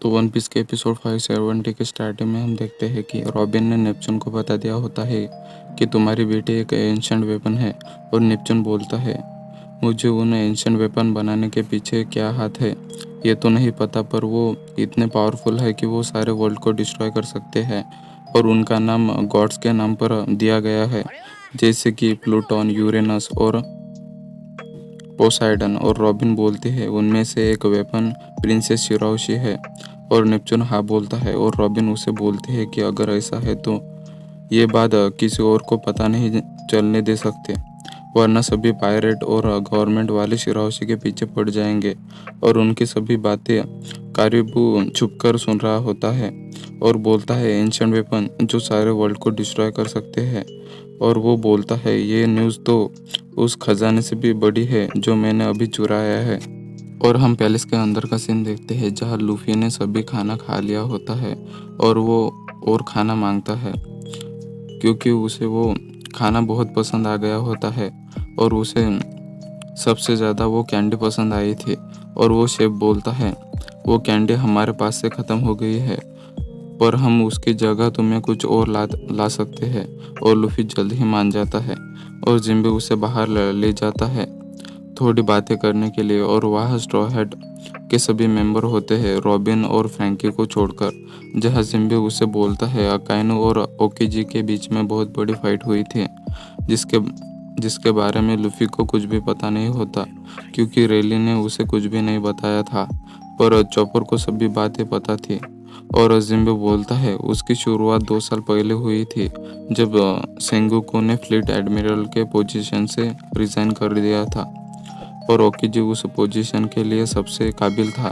तो one piece के episode 570 के स्टार्टिंग में हम देखते हैं कि रॉबिन ने नेपच्यून को बता दिया होता है कि तुम्हारी बेटी एक एंशिएंट वेपन है। और नेपच्यून बोलता है, मुझे उन एंशिएंट वेपन बनाने के पीछे क्या हाथ है ये तो नहीं पता, पर वो इतने पावरफुल है कि वो सारे वर्ल्ड को डिस्ट्रॉय कर सकते हैं। और उनका नाम गॉड्स के नाम पर दिया गया है, जैसे कि प्लूटोन, यूरेनस और पोसाइडन। और रॉबिन बोलती है उनमें से एक वेपन प्रिंसेस शिराओशी है। और नेपच्यून हाँ बोलता है और रॉबिन उसे बोलती है कि अगर ऐसा है तो ये बात किसी और को पता नहीं चलने दे सकते, वरना सभी पायरेट और गवर्नमेंट वाले शिराओशी के पीछे पड़ जाएंगे। और उनकी सभी बातें कारिबू छुपकर सुन रहा होता है और बोलता है एंशिएंट वेपन जो सारे वर्ल्ड को डिस्ट्रॉय कर सकते हैं। और वो बोलता है ये न्यूज़ तो उस खजाने से भी बड़ी है जो मैंने अभी चुराया है। और हम पैलेस के अंदर का सीन देखते हैं जहाँ लूफी ने सभी खाना खा लिया होता है और वो और खाना मांगता है क्योंकि उसे वो खाना बहुत पसंद आ गया होता है। और उसे सबसे ज़्यादा वो कैंडी पसंद आई थी। और वो शेफ बोलता है वो कैंडी हमारे पास से ख़त्म हो गई है, पर हम उसकी जगह तुम्हें कुछ और ला सकते हैं। और लूफी जल्द ही मान जाता है और जिम्बे उसे बाहर ले जाता है थोड़ी बातें करने के लिए। और वहाँ स्ट्रॉ हैट के सभी मेंबर होते हैं रॉबिन और फ्रैंकी को छोड़कर, जहाँ जिम्बे उसे बोलता है अकाइनो और ओकीजी के बीच में बहुत बड़ी फाइट हुई थी, जिसके जिसके बारे में लूफी को कुछ भी पता नहीं होता क्योंकि रेली ने उसे कुछ भी नहीं बताया था, पर चॉपर को सभी बातें पता थी। और जिम्बे बोलता है उसकी शुरुआत 2 साल पहले हुई थी जब सेंगोकू ने फ्लीट एडमिरल के पोजीशन से रिजाइन कर दिया था। और ओकीजी उस पोजीशन के लिए सबसे काबिल था,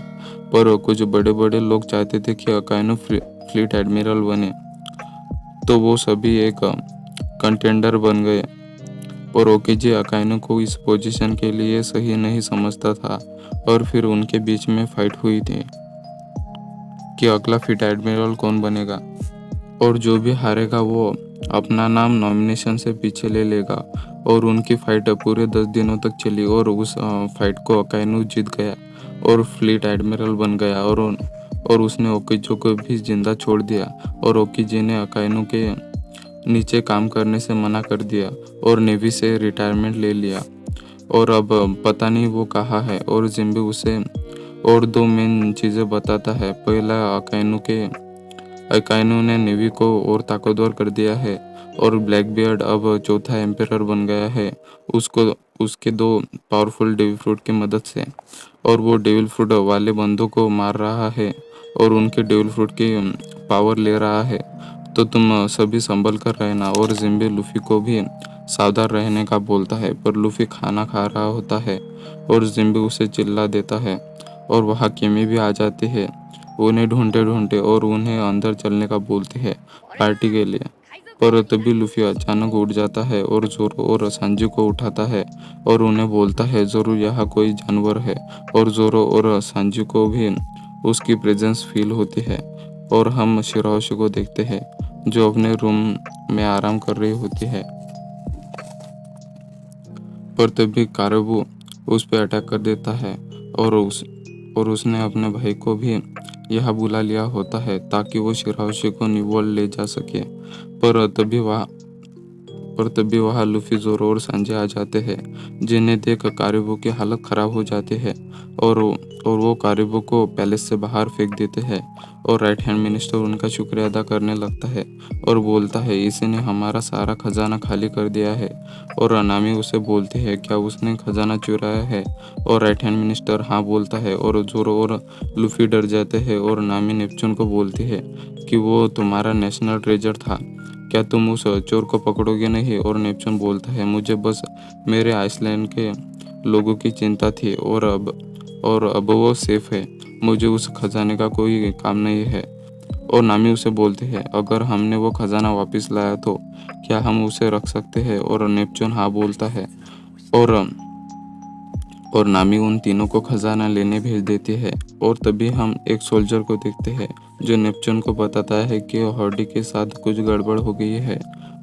पर कुछ बड़े बड़े लोग चाहते थे कि अकाइनो फ्लीट एडमिरल बने, तो वो सभी एक कंटेंडर बन गए। और ओकीजी अकाइनो को इस पोजीशन के लिए सही नहीं समझता था और फिर उनके बीच में फाइट हुई थी कि अगला फ्लीट एडमिरल कौन बनेगा। और जो भी हारेगा वो अपना नाम नॉमिनेशन से पीछे ले लेगा। और उनकी फाइट पूरे 10 दिनों तक चली और उस फाइट को अकाइनो जीत गया और फ्लीट एडमिरल बन गया। और उसने ओकीजी को भी जिंदा छोड़ दिया। और ओकीजी ने अकाइनो के नीचे काम करने से मना कर दिया और नेवी से रिटायरमेंट ले लिया। और अब पता नहीं वो कहाँ है। और जिम्बे उसे और 2 मेन चीज़ें बताता है। पहला, अकाइनो ने नेवी को और ताकतवर कर दिया है और ब्लैक बियर्ड अब चौथा एम्परर बन गया है उसको उसके 2 पावरफुल डेविल फ्रूट की मदद से। और वो डेविल फ्रूट वाले बंदों को मार रहा है और उनके डेविल फ्रूट की पावर ले रहा है, तो तुम सभी संभल कर रहना। और जिम्बे लूफी को भी सावधान रहने का बोलता है, पर लूफी खाना खा रहा होता है और जिम्बे उसे चिल्ला देता है। और वहाँ किमी भी आ जाती है उन्हें ढूंढते ढूंढते और उन्हें अंदर चलने का बोलती है पार्टी के लिए। पर तभी लूफी अचानक उठ जाता है और जोरो और सांजी को उठाता है और उन्हें बोलता है जरूर यहाँ कोई जानवर है। और जोरो और सांजी को भी उसकी प्रेजेंस फील होती है। और हम शिराओशी को देखते हैं जो अपने रूम में आराम कर रही होती है, पर तभी काराबू उस पर अटैक कर देता है और उसने अपने भाई को भी यहाँ बुला लिया होता है ताकि वो शिराओशी को न्यू वर्ल्ड ले जा सके। पर तभी वहाँ लूफी, जोरो और सांजी आ जाते हैं, जिन्हें देख कारिबो की हालत खराब हो जाती है और वो कारिबो को पैलेस से बाहर फेंक देते हैं। और राइट हैंड मिनिस्टर उनका शुक्रिया अदा करने लगता है और बोलता है इसी ने हमारा सारा खजाना खाली कर दिया है। और अनामी उसे बोलती है क्या उसने खजाना चुराया है। और राइट हैंड मिनिस्टर हाँ बोलता है और जोरो और लूफी डर जाते हैं। और नामी नेपच्यून को बोलती है कि वो तुम्हारा नेशनल ट्रेजर था, क्या तुम उस चोर को पकड़ोगे नहीं। और नेपच्यून बोलता है मुझे बस मेरे आइसलैंड के लोगों की चिंता थी और अब वो सेफ है, मुझे उस खजाने का कोई काम नहीं है। और नामी उसे बोलते हैं अगर हमने वो खजाना वापस लाया तो क्या हम उसे रख सकते हैं। और नेपच्यून हाँ बोलता है और नामी उन तीनों को खजाना लेने भेज देती है। और तभी हम एक सोल्जर को देखते हैं जो नेपच्यून को बताता है कि हॉर्डी के साथ कुछ गड़बड़ हो गई है।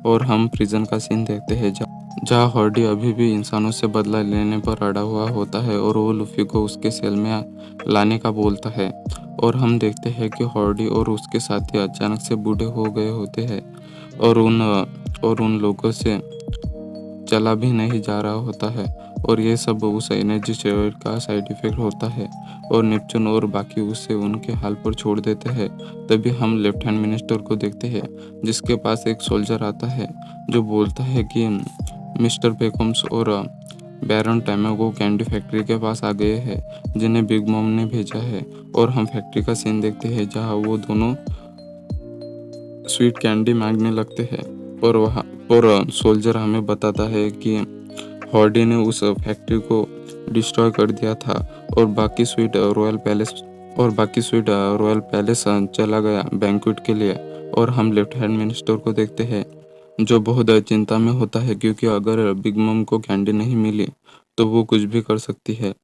और हम प्रिजन का सीन देखते हैं जहाँ हॉर्डी अभी भी इंसानों से बदला लेने पर अड़ा हुआ होता है और वो लूफी को उसके सेल में लाने का बोलता है। और हम देखते हैं कि हॉर्डी और उसके साथी अचानक से बूढ़े हो गए होते हैं और उन लोगों से चला भी नहीं जा रहा होता है। और ये सब उस एनर्जी स्टेरॉइड का साइड इफेक्ट होता है और नेपच्यून और बाकी उसे उनके हाल पर छोड़ देते हैं। तभी हम लेफ्टिनेंट मिनिस्टर को देखते हैं जिसके पास एक सोल्जर आता है जो बोलता है कि मिस्टर बेकम्स और बैरन टैमेगो कैंडी फैक्ट्री के पास आ गए हैं जिन्हें बिग मॉम ने भेजा है। और हम फैक्ट्री का सीन देखते हैं जहाँ वो दोनों स्वीट कैंडी मांगने लगते हैं। और वहाँ और सोल्जर हमें बताता है कि हॉर्डी ने उस फैक्ट्री को डिस्ट्रॉय कर दिया था और बाकी स्वीट रॉयल पैलेस चला गया बैंक्वेट के लिए। और हम लेफ्टिनेंट मिनिस्टर को देखते हैं जो बहुत चिंता में होता है क्योंकि अगर बिग मम को कैंडी नहीं मिली तो वो कुछ भी कर सकती है।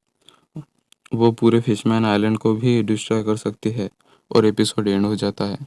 वो पूरे फिशमैन आइलैंड को भी डिस्ट्रॉय कर सकती है और एपिसोड एंड हो जाता है।